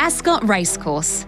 Ascot Racecourse.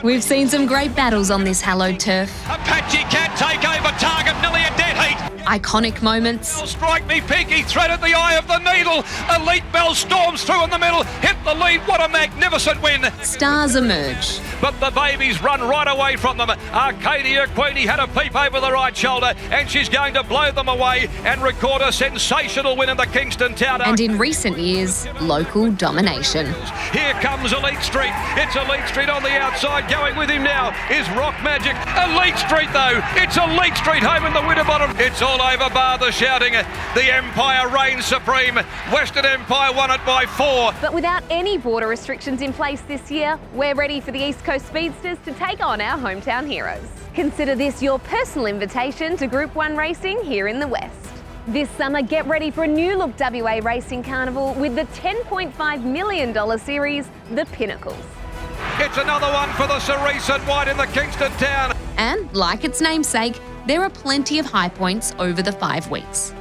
We've seen some great battles on this hallowed turf. Apache can't take over target, nearly a dead heat. Iconic moments. Strike me, Pinky, thread at the eye of the needle. Elite Bell storms through in the middle, hit the lead, what a magnificent win. Stars emerge. But the babies run right away from them. Arcadia Queenie had a peep over the right shoulder and she's going to blow them away and record a sensational win in the Kingston Town. And in recent years, local domination. Here comes Elite Street. It's Elite Street on the outside. Going with him now is Rock Magic. Elite Street though. It's Elite Street home in the Winterbottom. It's all over bar the shouting. The Empire reigns supreme. Western Empire won it by 4. But without any border restrictions in place this year, we're ready for the East Coast Speedsters to take on our hometown heroes. Consider this your personal invitation to Group 1 racing here in the West. This summer, get ready for a new look WA Racing Carnival with the $10.5 million series, the Pinnacles. It's another one for the Cerise and White in the Kingston Town. And like its namesake, there are plenty of high points over the 5 weeks.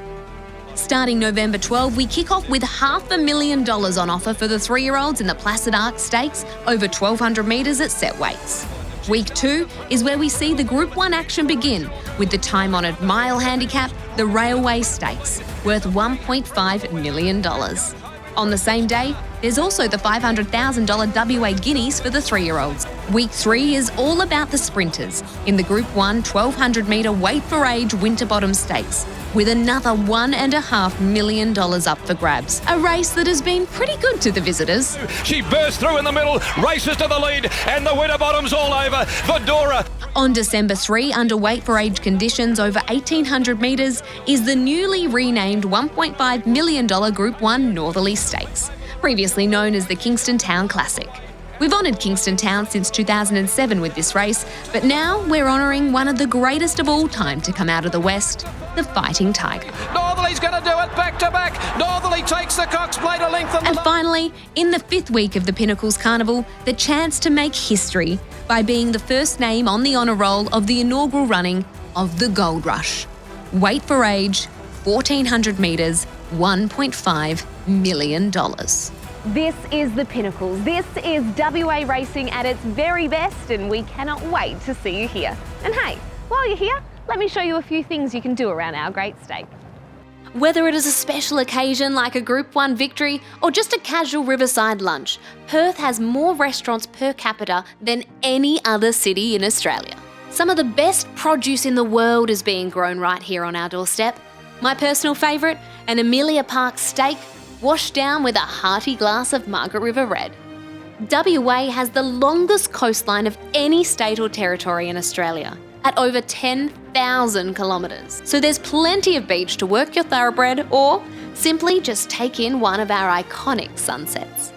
Starting November 12, we kick off with $500,000 on offer for the 3-year-olds in the Placid Arc Stakes over 1,200 metres at set weights. Week 2 is where we see the Group 1 action begin with the time-honoured mile handicap, the Railway Stakes, worth $1.5 million. On the same day, there's also the $500,000 WA Guineas for the 3-year-olds. Week 3 is all about the sprinters in the Group 1 1,200 metre weight for age Winterbottom Stakes, with another $1.5 million up for grabs. A race that has been pretty good to the visitors. She bursts through in the middle, races to the lead, and the Winterbottom's all over. Fedora. On December 3, under weight for age conditions over 1,800 metres, is the newly renamed $1.5 million Group 1 Northerly Stakes, previously known as the Kingston Town Classic. We've honoured Kingston Town since 2007 with this race, but now we're honouring one of the greatest of all time to come out of the West, the Fighting Tiger. Northerly's going to do it back to back. Northerly takes the Cox Plate a length. And finally, in the 5th week of the Pinnacles Carnival, the chance to make history by being the first name on the honour roll of the inaugural running of the Gold Rush. Weight for age, 1,400 metres, $1.5 million. This is the Pinnacles. This is WA racing at its very best, and we cannot wait to see you here. And hey, while you're here, let me show you a few things you can do around our great state. Whether it is a special occasion like a Group 1 victory or just a casual riverside lunch, Perth has more restaurants per capita than any other city in Australia. Some of the best produce in the world is being grown right here on our doorstep. My personal favourite, an Amelia Park steak washed down with a hearty glass of Margaret River Red. WA has the longest coastline of any state or territory in Australia, at over 10,000 kilometres. So there's plenty of beach to work your thoroughbred, or simply just take in one of our iconic sunsets.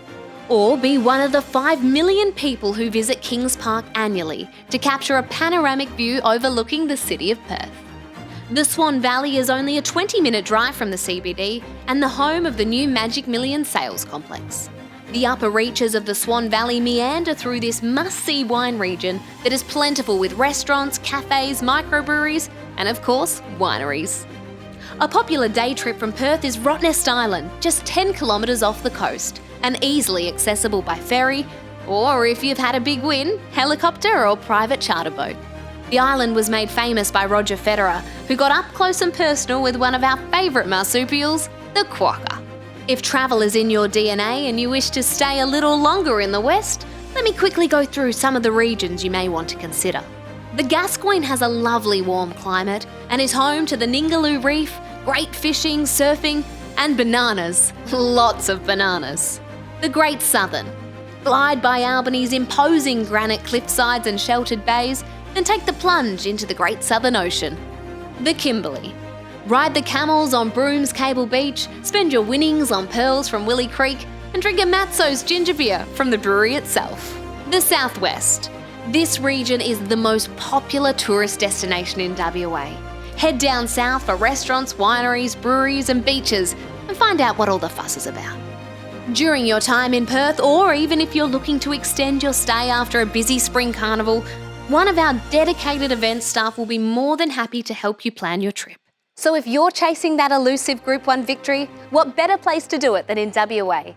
Or be one of the 5 million people who visit Kings Park annually to capture a panoramic view overlooking the city of Perth. The Swan Valley is only a 20-minute drive from the CBD and the home of the new Magic Million sales complex. The upper reaches of the Swan Valley meander through this must-see wine region that is plentiful with restaurants, cafes, microbreweries, and of course, wineries. A popular day trip from Perth is Rottnest Island, just 10 kilometres off the coast, and easily accessible by ferry, or if you've had a big win, helicopter or private charter boat. The island was made famous by Roger Federer, who got up close and personal with one of our favourite marsupials, the quokka. If travel is in your DNA and you wish to stay a little longer in the West, let me quickly go through some of the regions you may want to consider. The Gascoyne has a lovely warm climate and is home to the Ningaloo Reef, great fishing, surfing, and bananas. Lots of bananas. The Great Southern. Glide by Albany's imposing granite cliffsides and sheltered bays, then take the plunge into the Great Southern Ocean. The Kimberley. Ride the camels on Broom's Cable Beach, spend your winnings on pearls from Willie Creek, and drink a Matzo's ginger beer from the brewery itself. The Southwest. This region is the most popular tourist destination in WA. Head down south for restaurants, wineries, breweries, and beaches, and find out what all the fuss is about. During your time in Perth, or even if you're looking to extend your stay after a busy spring carnival, one of our dedicated event staff will be more than happy to help you plan your trip. So if you're chasing that elusive Group 1 victory, what better place to do it than in WA?